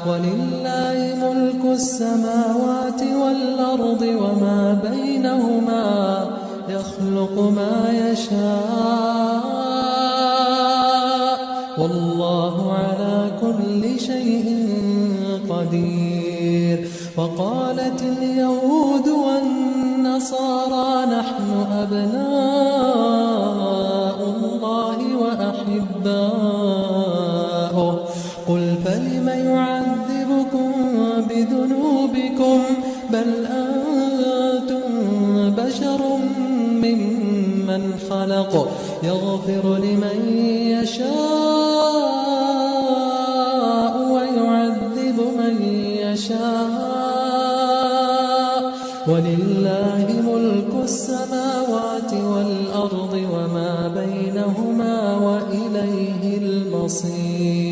ولله ملك السماوات والأرض وما بينهما يخلق ما يشاء والله على كل شيء قدير. وقالت اليهود والنصارى نحن أبناء الله وأحباؤه قل فلم يعذبكم بذنوبكم بل أنتم بشر ممن خلق يغفر لمن يشاء ويعذب من يشاء ولله ملك السماوات والأرض وما بينهما وإليه المصير.